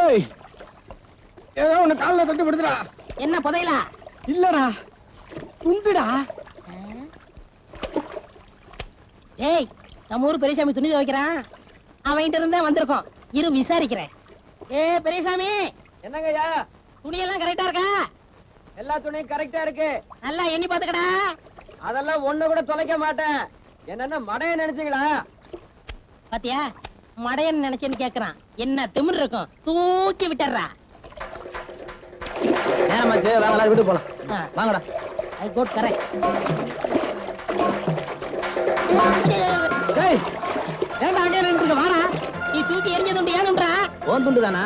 ஏய் ஏதோ உன்னை காலில் தட்டு படுத்துடா. என்ன புதையலா? இல்லடா துண்டுடா. ஏய் நம்ம ஊர் பெரியசாமி துணி துவைக்கிறான், அவன்கிட்ட இருந்தா வந்திருக்கோம். இரு விசாரிக்கிறேன். ஏ பெரியசாமி, என்னங்கய்யா? துணியெல்லாம் கரெக்டா இருக்கா? எல்லா துணியும் கரெக்டா இருக்கு. நல்லா எண்ணி பாத்துக்கடா. அதெல்லாம் ஒண்ணு கூட தொலைக்க மாட்டேன். என்னன்னா மடைய நினைச்சீங்களா? பாத்தியா, மடையன்னு நினைச்சேன்னு கேக்குறான். என்ன திமிர் இருக்கும், தூக்கி விட்டுறா. நேரமாச்சு, வாங்கலாம் வீட்டு போலாம். வாங்கடா. I quote correct. ஏய் ஏன்டா அங்கே நின்னுட்டு வாடா. நீ தூக்கி எரிஞ்ச துண்டு ஏனும்டா? ஓன் துண்டு தானா?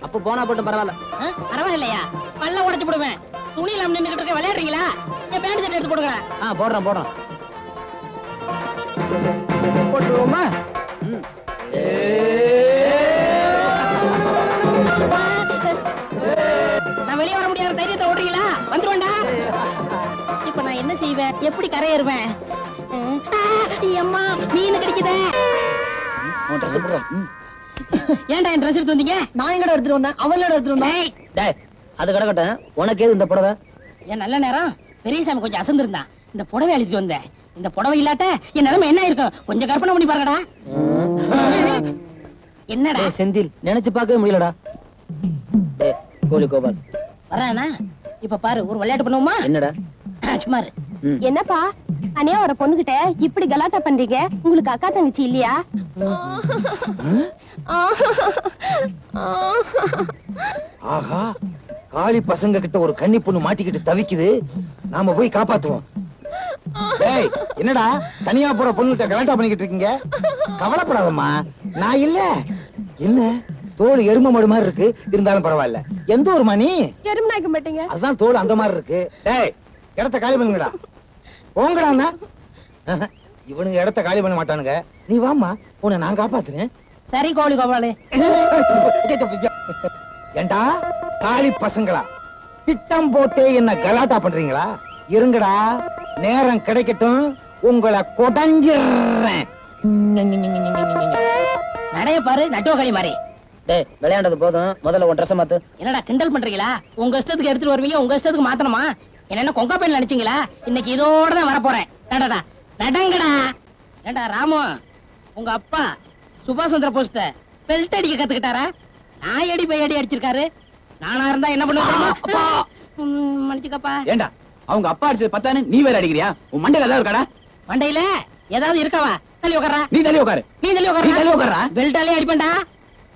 அப்ப போனா போட்டும் பரவாயில்ல. பரவாயில்லையா? பல்ல உடைச்சு போடுவேன். துணியில நின்னுகிட்டு இருக்க விளையாடுறீங்களா? என் பேண்ட் ஷர்ட் எடுத்து போடுங்க. போடுறேன் போடுறேன். போட்டுருவோமா? நான் வெளியே வர முடியாத தைரியத்தை ஓடுறீங்களா? வந்துருவேன்டா. இப்ப நான் என்ன செய்வேன்? எப்படி கரையேறுவேன்? அம்மா மீன் கிடைக்குதே. ஏன்டா என் ட்ரெஸ் எடுத்து வந்தீங்க? நான் எங்கட எடுத்துட்டு வந்தேன், அவங்களோட எடுத்துட்டு வந்தேன். டேய், அது கிடக்கட்டும். உனக்கு ஏது இந்த புடவை? என் நல்ல நேரம் பெரியசாமி கொஞ்சம் அசந்திருந்தான். இந்த புடவை அழித்து வந்தேன். இந்த புடவை இல்லாட்ட என் நிலைமை என்ன இருக்கும்? கொஞ்சம் கற்பனை பண்ணி பாருங்கடா. என்னடா செந்தில், நினைச்சு பார்க்கவே முடியலடா. கோலி கோபால் வரானா? இப்ப பாரு, ஒரு விளையாட்டு பண்ணுவோமா? என்னடா? சும்மா இரு. என்னப்பா அனியா ஒரு பொண்ணுகிட்ட இப்படி கலாட்டா பண்றீங்க? உங்களுக்கு அக்கா தங்கச்சி இல்லையா? ஆஹா, காளி பசங்க கிட்ட ஒரு கன்னி பொண்ணு மாட்டிக்கிட்டு தவிக்குது. நாம போய் காப்பாத்துவோம். ஏய், என்னடா தனியா போற பொண்ணுகிட்ட கலாட்டா பண்ணிக்கிட்டு இருக்கீங்க? கவலைப்படாதம்மா, நான் இல்ல. என்ன தோல் எரும மாடு மாதிரி இருக்கு, இருந்தாலும் பரவாயில்ல. எந்த ஒரு மணி எறும்பு நாய்க்க மாட்டீங்க? அதுதான் தோல் அந்த மாதிரி இருக்கு. டேய், இடத்த காலி பண்ணுங்கடா. போங்கடா. இவனுங்க இடத்த காலி பண்ண மாட்டானுங்க. நீ வாமா, உன்னை நான் காப்பாத்துறேன். சரி கோழி கோபாலு. ஏண்டா காளி பசங்களா, திட்டம் போட்டே என்ன கலாட்டா பண்றீங்களா? இருங்கடா, நேரம் கிடைக்கட்டும், உங்களை கொடைஞ்சிடுறேன். நடைய பாரு, நட்டுவ மாதிரி. டேய், விளையாண்டது போதும், முதல்ல உன் ட்ரெஸ் மாத்து. என்னடா கிண்டல் பண்றீங்களா? உங்க இஷ்டத்துக்கு எடுத்துட்டு வருவீங்க, உங்க இஷ்டத்துக்கு மாத்தணுமா? என்ன கொங்கா பையன் நினைச்சீங்களா? இன்னைக்கு இதோட தான் வரப்போறேன். நடடா நடங்கடா. ஏண்டா ராமு, உங்க அப்பா சுபாஷ் சந்திர போஸ்ட பெல்ட் அடிக்க கத்துக்கிட்டாரா? நான் அடி பை அடி அடிச்சிருக்காரு. நானா இருந்தா என்ன பண்ணுவேன்? மன்னிச்சுக்கப்பா. ஏண்டா அவங்க அப்பா அடிச்சது பத்தானு நீ வேற அடிக்கிறியா? உன் மண்டையில ஏதாவது இருக்காடா? மண்டையில ஏதாவது இருக்கவா? தள்ளி உட்காரா. நீ தள்ளி உட்காரு. நீ தள்ளி உட்காரு. நீ தள்ளி உட்காரா. பெல்ட்டாலே அடிப்பேன்டா.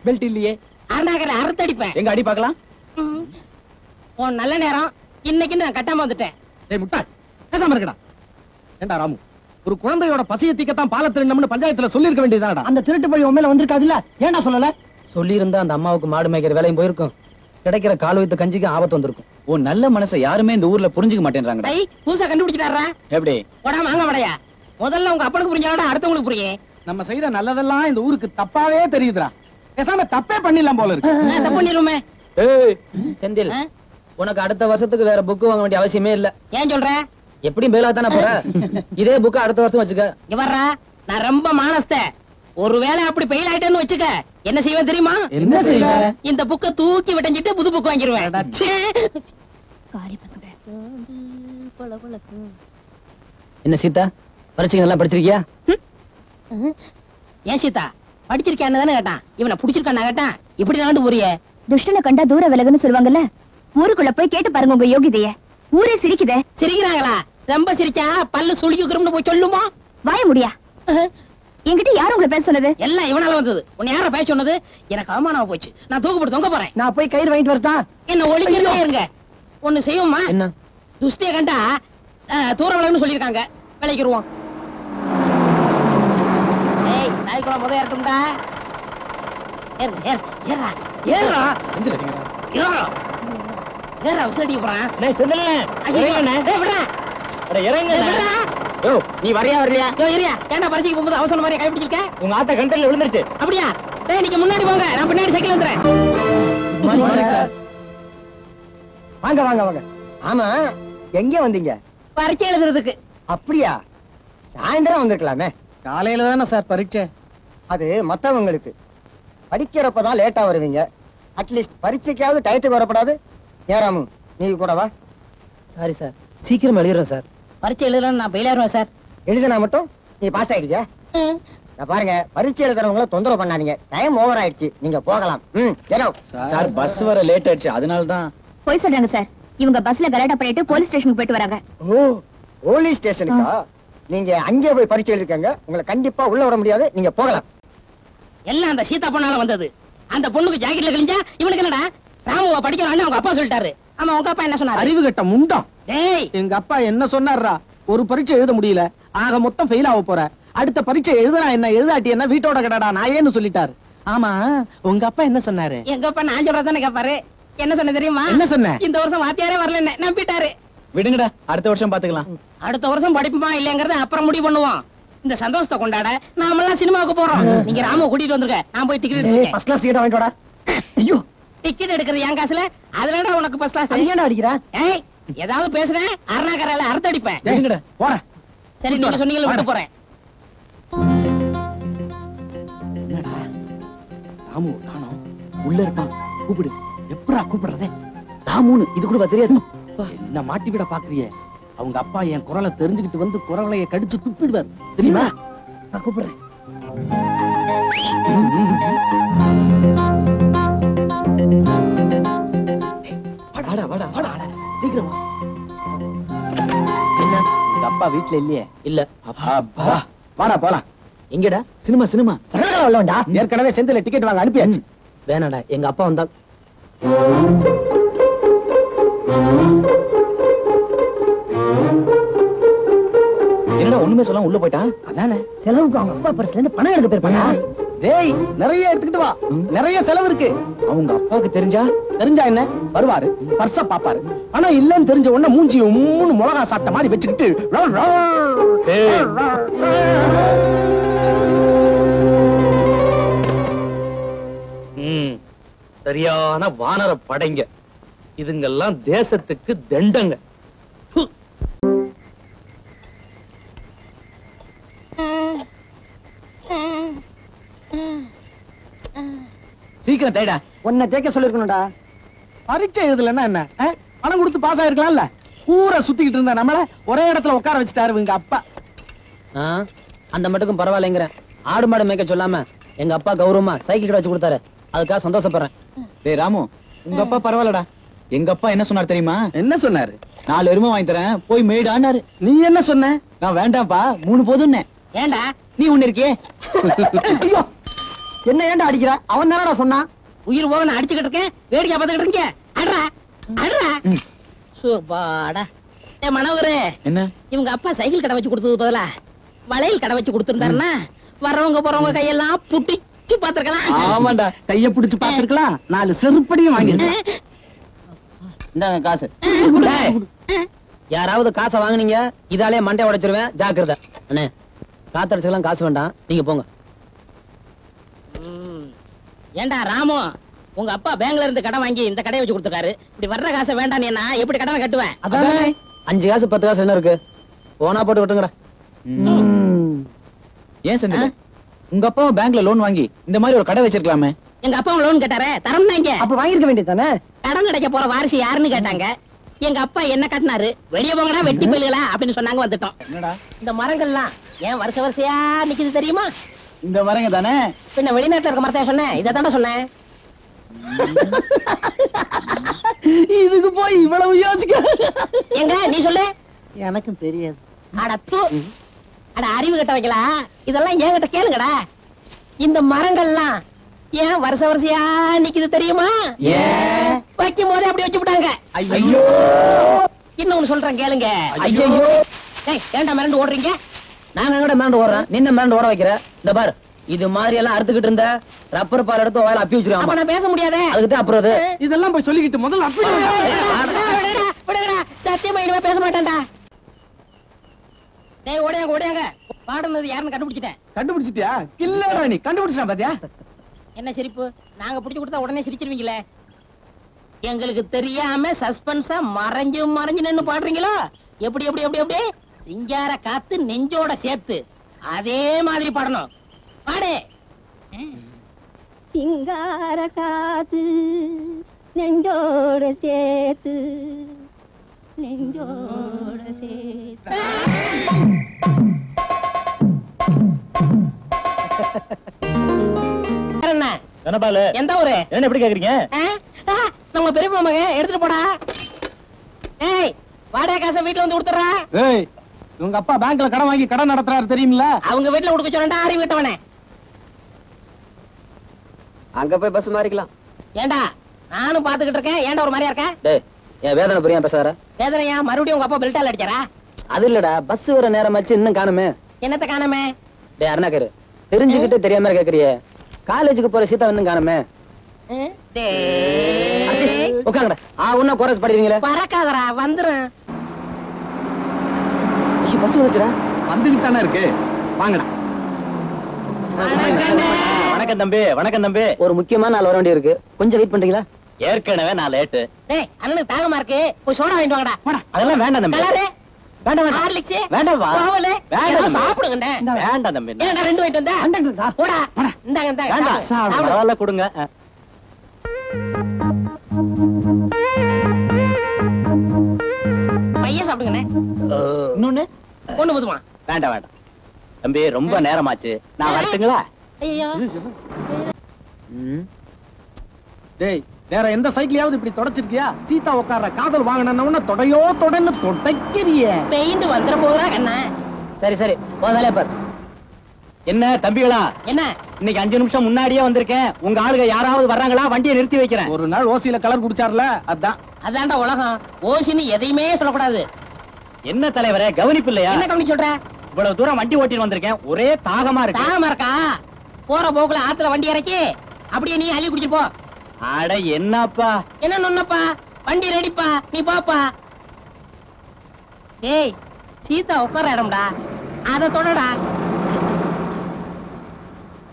பெல்ட் இல்லையே. அருணாகர அறுத்து அடிப்பேன். எங்க அடி பார்க்கலாம். உன் நல்ல நேரம் இன்னைக்கு நான் கட்டாம வந்துட்டேன். டேய் முட்டாள், பேசாம இருக்கடா. ஏண்டா ராமு, ஒரு குழந்தையோட பசியை தீக்கத்தான் பாலத்திரண்டம்னு பஞ்சாயத்துல சொல்லி இருக்க வேண்டியதானடா. அந்த திருட்டு பழி உன் மேல வந்திருக்காதுல்ல, ஏன்டா சொல்லல? சொல்லி இருந்தா அந்த அம்மாவுக்கு மாடு மேய்க்கிற வேலையும் போயிருக்கும், கிடைக்கிற கால் வைத்த கஞ்சிக்கு ஆபத்து வந்திருக்கும். உன் நல்ல மனசை யாருமே இந்த ஊர்ல புரிஞ்சுக்க மாட்டேன்றாங்கடா. டேய், பூசா கண்டுபிடிச்சிட்டாரா? எப்படி? போடா வாங்க வடையா. முதல்ல உங்க அப்பனுக்கு புரிஞ்சாடா, அடுத்தவங்களுக்கு புரியும். நம்ம செய்யற நல்லதெல்லாம் இந்த ஊருக்கு தப்பாவே தெரியுதுடா. பேசாம தப்பே பண்ணிடலாம் போல இருக்கு. தப்பு பண்ணிருமே. ஏய் செந்தில், உனக்கு அடுத்த வருஷத்துக்கு வேற புக் வாங்க வேண்டிய அவசியமே இல்ல. ஏன் சொல்ற? எப்படியும் பேலா தானே போற. இதே புக்க அடுத்த வருஷம் வச்சுக்க. இவர்ரா, நான் ரொம்ப மானஸ்த. ஒருவேளை அப்படி பெயில் ஆயிட்டேன்னு வச்சுக்க, என்ன செய்வேன் தெரியுமா? என்ன செய்வ? இந்த புக்க தூக்கி விட்டஞ்சிட்டு புது புக் வாங்கிடுவேன். காலி பசங்க. என்ன சீதா, பரீட்சை நல்லா படிச்சிருக்கியா? ஏன் சீதா, படிச்சிருக்கான்னு தானே கேட்டான். இவனை புடிச்சிருக்கான்னு கேட்டான். இப்படி நாண்டு ஊரிய துஷ்டனை கண்டா தூர விலகுன்னு சொல்லுவாங்கல்ல, ஊருக்குள்ள போய் கேட்டு பாருங்க உங்க யோகிதைய. ஊரே சிரிக்குதே. சிரிக்கிறாங்களா? ரொம்ப சிரிச்சா பல்லு சுழிக்குறோம்னு போய் சொல்லுமா? வாய முடியா? என்கிட்ட யாரும் உங்களை பேச சொன்னது? எல்லாம் இவனால வந்தது. உன்னை யார பேச சொன்னது? எனக்கு அவமானமா போச்சு. நான் தூக்கு தொங்க போறேன். நான் போய் கயிறு வாங்கிட்டு வரட்டா? என்ன ஒளிஞ்சிட்டே இருங்க. ஒண்ணு செய்வோமா? என்ன? துஷ்டிய கண்டா தூர விலகுன்னு சொல்லிருக்காங்க, விளைக்கிருவோம். ஏய், நாய்க்குள்ள முத ஏறட்டும்டா. ஏறா ஏறா ஏறா ஏறா விசிலடிக்க போறான். டேய் செந்தில், டேய் விடுடா. அட இறங்க. டேய் விடுடா. யோ, நீ வரியா வரலையா? யோ ஏறியா. ஏன்டா பரிசைக்கு போகும்போது அவசரம் மாதிரி கை பிடிச்சிருக்க? உங்க ஆத்த கண்டல்ல விழுந்துருச்சு. அப்படியா? டேய் நீங்க முன்னாடி போங்க, நான் பின்னாடி சைக்கிள் வந்துறேன். வாங்க வாங்க வாங்க. ஆமா, எங்க வந்தீங்க? பரீட்சை எழுதுறதுக்கு. அப்படியா? சாயந்தரம் வந்திருக்கலாமே. காலையில தானே சார் பரீட்சை. அது மத்தவங்களுக்கு, படிக்கிறப்பதான் லேட்டா வருவீங்க. அட்லீஸ்ட் பரீட்சைக்காவது டயத்துக்கு வரப்படாது. ஏராமு நீ கூட வா. சாரி சார், சீக்கிரம் எழுதுறேன் சார். பரீட்சை எழுதணும் நான் பெயிலாயிருவேன் சார். எழுதுனா மட்டும் நீ பாஸ் ஆயிடுங்க. பாருங்க, பரீட்சை எழுதுறவங்கள தொந்தரவு பண்ணாதீங்க. டைம் ஓவர் ஆயிடுச்சு, நீங்க போகலாம். சார் பஸ் வர லேட் ஆயிடுச்சு, அதனாலதான். போய் சொல்றாங்க சார். இவங்க பஸ்ல கலாட்டா பண்ணிட்டு போலீஸ் ஸ்டேஷனுக்கு போயிட்டு வராங்க. ஓ, போலீஸ் ஸ்டேஷனுக்கா? நீங்க அங்கே போய் பரீட்சை எழுதிக்கங்க. உங்களை கண்டிப்பா உள்ள விட முடியாது, நீங்க போகலாம். எல்லாம் அந்த சீதா பொண்ணால வந்தது. அந்த பொண்ணுக்கு ஜாக்கெட்ல கிழிஞ்சா இவனுக்கு என்னடா? ராமுவ படிக்கிறான்னு அவங்க அப்பா சொல்லிட்டாரு. ஆமா, உங்க அப்பா என்ன சொன்னாரு? அறிவு கட்ட முண்டம். டேய், எங்க அப்பா என்ன சொன்னார்ரா? ஒரு பரீட்சை எழுத முடியல, ஆக மொத்தம் ஃபெயில் ஆக போற. அடுத்த பரீட்சை எழுதுனா என்ன, எழுதாட்டி என்ன, வீட்டோட கடடா நான் ஏன்னு சொல்லிட்டாரு. ஆமா, உங்க அப்பா என்ன சொன்னாரு? எங்க அப்பா நான் சொல்றதானே கேப்பாரு. என்ன சொன்ன தெரியுமா? என்ன சொன்ன? இந்த வருஷம் வாத்தியாரே வரல, என்ன நம்பிட்டாரு. விடுங்கடா, அடுத்த வருஷம் பாத்துக்கலாம். அடுத்த வருஷம் படிப்புமா இல்லங்கறத அப்புறம் முடிவு பண்ணுவோம். இந்த சந்தோஷத்தை கொண்டாட நாமெல்லாம் சினிமாவுக்கு போறோம். நீங்க ராமுவ கூட்டிட்டு வந்துருங்க, நான் போய் டிக்கெட் எடுத்துறேன். ஃபர்ஸ்ட் கிளாஸ் டிக்கெட் வாங்கிட்டு வாடா. ஐயோ, டிக்கெட் எடுக்கிறது என் காசுல, அதுலடா உனக்கு ஃபர்ஸ்ட் கிளாஸ். அது ஏன்டா அடிக்கிற? ஏய், ஏதாவது பேசுறேன் அருணாகரால அறுத்து அடிப்பேன். விடுங்கடா, போடா. சரி, நீங்க சொன்னீங்கல விட்டு போறேன். என்னடா ராமு காணோம்? உள்ள இருப்பான், கூப்பிடு. எப்படா கூப்பிடுறதே? ராமுன்னு இது கூட தெரியாது. என்ன மாட்டி விட பாக்குறியே? அவங்க அப்பா என் குரலை தெரிஞ்சுக்கிட்டு வந்து குரலைய கடிச்சு துப்பிடுவார், தெரியுமா? நான் கூப்பிடுறேன். வாடா வாடா வாடா, சீக்கிரம் வா. என்ன, உங்க அப்பா வீட்டுல இல்லையே? இல்ல. அப்பா, வாடா போலாம். எங்கடா? Cinema cinema. சகல உள்ளவன்டா. ஏற்கனவே செந்தில டிக்கெட் வாங்க அனுப்பியாச்சு. வேணாடா, எங்க அப்பா வந்தா. என்னடா ஒண்ணுமே சொல்லாம உள்ள போயிட்டான்? அதானே செலவுக்கு அவங்க அப்பா பர்ஸ்ல இருந்து பணம் எடுக்க போயிருப்பாங்க. டேய், நிறைய எடுத்துக்கிட்டு வா, நிறைய செலவு இருக்கு. அவங்க அப்பாவுக்கு தெரிஞ்சா என்ன வருவாரு, பர்ஸ பாப்பாரு. பணம் இல்லன்னு தெரிஞ்ச உடனே மூஞ்சி மூணு மிளகா சாப்பிட்ட மாதிரி வச்சுக்கிட்டு சரியான வானர படைங்க. இதுங்கெல்லாம் தேசத்துக்கு தண்டங்க. சீக்கிரம் தேடா. உன்னை தேக்க சொல்லிருக்கணும்டா. பரீட்சை எழுதலன்னா என்ன, பணம் கொடுத்து பாஸ் ஆயிருக்கலாம்ல. ஊரை சுத்திக்கிட்டு இருந்த நம்மள ஒரே இடத்துல உட்கார வச்சுட்டாரு உங்க அப்பா. அந்த மட்டுக்கும் பரவாயில்லைங்கிறேன். ஆடு மாடு மேய்க்க சொல்லாம எங்க அப்பா கௌரவமா சைக்கிள் கடை வச்சு கொடுத்தாரு. அதுக்காக சந்தோஷப்படுறேன். டேய் ராமு, உங்க அப்பா பரவாயில்லடா. எங்க அப்பா என்ன சொன்னார் தெரியுமா? என்ன சொன்னாரு? 4 எருமை வாங்கி தரேன், போய் மேய்டான்னாரு. நீ என்ன சொன்ன? நான் வேண்டாம்ப்பா, 3 போதும்னே. ஏண்டா நீ ஒண்ணு இருக்கியே. ஐயோ, என்ன ஏன்டா அடிக்கிற? அவன் தானடா சொன்னான். உயிர் போக நான் அடிச்சுக்கிட்டு இருக்கேன், வேடிக்கை பார்த்துக்கிட்டு இருக்கீங்க. அட்ரா அட்ரா. சூப்பாடா. ஏ மனோகரே, என்ன? இவங்க அப்பா சைக்கிள் கடை வச்சு கொடுத்தது பதிலா வளையல் கடை வச்சு கொடுத்திருந்தாருன்னா வரவங்க போறவங்க கையெல்லாம் புட்டிச்சு பாத்துருக்கலாம். ஆமாண்டா, கைய பிடிச்சு பாத்துருக்கலாம். 4 செருப்படியும் வாங்கி. இந்தாங்க காசு. யாராவது காசை வாங்குனீங்க, இதாலே மண்டை உடைச்சிருவேன், ஜாக்கிரதை. அண்ணே, காத்தடிச்சுக்கலாம் காசு வேண்டாம், நீங்க போங்க. ஏண்டா ராமு, உங்க அப்பா பேங்க்ல இருந்து கடன் வாங்கி இந்த கடையை வச்சு கொடுத்துருக்காரு. இப்படி வர்ற காசை வேண்டாம், நீ நான் எப்படி கடனை கட்டுவேன்? அதானே 5 காசு 10 காசு என்ன இருக்கு? போனா போட்டு விட்டுங்கடா. ஏன் செந்தில, உங்க அப்பா பேங்க்ல லோன் வாங்கி இந்த மாதிரி ஒரு கடை வச்சிருக்கலாமே. எங்க அப்பா லோன் கேட்டாரே, தரம்னாங்க. அப்ப வாங்கிருக்க வேண்டியதானே? கடன் கிடைக்க போற வாரிசு யாருன்னு கேட்டாங்க. எங்க அப்பா என்ன கட்டினாரு, வெளியே போங்கடா வெட்டி போயிலா அப்படின்னு சொன்னாங்க, வந்துட்டோம். என்னடா இந்த மரங்கள்லாம் ஏன் வருஷ வருஷையா நிக்குது தெரியுமா? இந்த மரங்க தானே? பின்ன வெளிநாட்டுல இருக்க மரத்தையா சொன்னேன், இதை தானே சொன்னேன். இதுக்கு போய் இவ்வளவு யோசிக்க? எங்க நீ சொல்லு. எனக்கும் தெரியாது. அட தூ, அட அறிவு கட்ட வைக்கலாம். இதெல்லாம் என்கிட்ட கேளுங்கடா. இந்த மரங்கள்லாம் ஏன் வருஷ வருஷையா நிக்குது தெரியுமா? வைக்கும் போதே அப்படி வச்சு விட்டாங்க. ஐயோ, இன்னொன்னு சொல்றேன் கேளுங்க. ஐயோ, ஏன்டா மிரண்டு ஓடுறீங்க? நாங்க எங்கட மிரண்டு ஓடுறோம், நீ இந்த மிரண்டு ஓட வைக்கிற. இந்த பார், இது மாதிரி எல்லாம் அறுத்துக்கிட்டு இருந்த ரப்பர் பால் எடுத்து வாயில அப்பி அப்ப வச்சிருக்காங்க. நான் பேச முடியாதே. அதுக்கு தான் அப்புறம் அது. இதெல்லாம் போய் சொல்லிக்கிட்டு முதல்ல அப்படி விடுங்கடா, சத்தியமா இனிமே பேச மாட்டேன்டா. டேய் ஓடியாங்க ஓடியாங்க, பாடுனது யாருன்னு கண்டுபிடிச்சிட்டேன். கண்டுபிடிச்சிட்டியா? இல்லடா, நீ கண்டுபிடிச்சா பாத்தியா? என்ன சிரிப்பு? நாங்க பிடிச்சு கொடுத்தா உடனே சிரிச்சிருவீங்களே. எங்களுக்கு தெரியாம சஸ்பென்ஸா மறைஞ்சு மறைஞ்சு நின்னு பாடுறீங்களோ? எப்படி எப்படி எப்படி எப்படி சிங்கார காத்து நெஞ்சோட சேர்த்து அதே மாதிரி பாடணும். பாடு. சிங்கார காத்து நெஞ்சோட சேர்த்து நெஞ்சோட சேர்த்து என்ன கனபாலு எந்த ஊரு என்ன எப்படி கேக்குறீங்க நம்ம பெரிய மகன் எடுத்துட்டு போடா. ஏய் வாடகை காசை வீட்டுல வந்து கொடுத்துறா. ஏய் உங்க அப்பா பேங்க்ல கடன் வாங்கி கடன் நடத்துறாரு தெரியுமில்ல? அவங்க வீட்டுல கொடுக்க சொன்னா அறிவு விட்டவனே. அங்க போய் பஸ் மாறிக்கலாம். ஏண்டா நானும் பாத்துக்கிட்டு இருக்கேன். ஏன்டா ஒரு மாதிரியா இருக்க? டேய் என் வேதனை புரியாம பேசாத. வேதனையா? மறுபடியும் உங்க அப்பா பெல்ட்டால் அடிச்சாரா? அது இல்லடா, பஸ் வர நேரமாச்சு இன்னும் காணுமே. என்னத்த காணாமே? டேய் அருணாக்கரு, தெரிஞ்சுக்கிட்டு தெரியாம கேக்குறியே. காலேஜுக்கு போற சீதா இன்னும் காணுமே. உட்காங்கடா. உன்ன கோரஸ் பாடுவீங்களே. பறக்காதடா, வந்துரும். பஸ் வந்துச்சுடா. வந்துகிட்டு தானே இருக்கு, வாங்கடா. வணக்கம் தம்பி. வணக்கம் தம்பி. ஒரு முக்கியமான ஆள் வர வேண்டி இருக்கு, கொஞ்சம் வெயிட் பண்றீங்களா? ஏற்கனவே நான் லேட்டு. டேய் அண்ணனுக்கு தாகமா இருக்கு, போய் சோடா வாங்கிட்டு வாங்கடா. போடா. அதெல்லாம் வேண்டாம் தம்பி. கலரு வேண்டாம் வேண்டாம். ஹார்லிக்ஸ் வேண்டாம் வா. பாவலே வேண்டாம் ஏதோ தம்பி. சாப்பிடுங்கண்ணே. வேண்டாம் தம்பி. ஏன்டா ரெண்டு வாங்கிட்டு வந்த? போடா இந்தாங்க இந்தாங்க. வேண்டாம். சாப்பிடு. பரவாயில்ல கொடுங்க. பையன் சாப்பிடுங்கண்ணே. இன்னொன்னு கொண்டு போதுமா? வேண்டாம் வேண்டாம் தம்பி, ரொம்ப நேரமாச்சு, நான் வரட்டுங்களா? ஐயோ டேய் வேற எந்த சைக்கிளையாவது இப்படி தொடச்சிருக்கியா? சீதா உட்கார்ற காதல் வாங்கின தொடையோ தொடன்னு தொடைக்கிறிய. பெயிண்ட் வந்துட போகுதா கண்ணா? சரி சரி, உன் வேலையை பாரு. என்ன தம்பிகளா, என்ன இன்னைக்கு 5 நிமிஷம் முன்னாடியே வந்திருக்கேன். உங்க ஆளுங்க யாராவது வர்றாங்களா? வண்டியை நிறுத்தி வைக்கிறேன். ஒரு நாள் ஓசியில கலர் குடிச்சார்ல, அதான். அதான்டா உலகம். ஓசின்னு எதையுமே சொல்லக்கூடாது. என்ன தலைவரே, கவனிப்பு இல்லையா? என்ன கவனிச்சு சொல்ற? இவ்வளவு தூரம் வண்டி ஓட்டிட்டு வந்திருக்கேன், ஒரே தாகமா இருக்கு. தாகமா இருக்கா? போற போக்குல ஆத்துல வண்டி இறக்கி அப்படியே நீ அள்ளி குடிச்சு போ. அட என்னப்பா, என்ன நொன்னப்பா, வண்டி ரெடிப்பா, நீ பாப்பா. ஏய் சீதா உட்கார இடம்டா, அத தொடடா.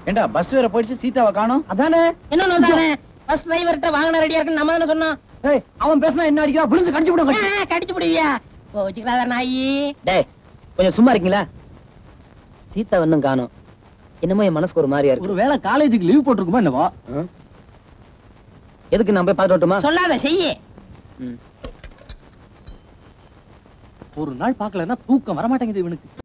ஏண்டா பஸ் வேற போயிடுச்சு, சீதாவை காணோம். அதானே என்ன நொந்தானே? பஸ் டிரைவர்கிட்ட வாகனம் ரெடியா இருக்குன்னு நம்ம தானே சொன்னோம். ஏய், அவன் பேசினா என்ன அடிக்கிறா? விழுந்து கடிச்சு விடுங்க. கடிச்சு புடிவியா? கோச்சுக்கலாத நாயி. டேய் கொஞ்சம் சும்மா இருக்கீங்களா? சீதா இன்னும் காணோம். என்னமோ என் மனசுக்கு ஒரு மாதிரியா இருக்கு. ஒருவேளை காலேஜுக்கு லீவ் போட்டிருக்குமா என்னவோ? எதுக்கு நான் போய் பார்த்துட்டு வரட்டுமா? சொல்லாத செய்யி. ஒரு நாள் பாக்கலன்னா தூக்கம் வரமாட்டேங்குது இவனுக்கு.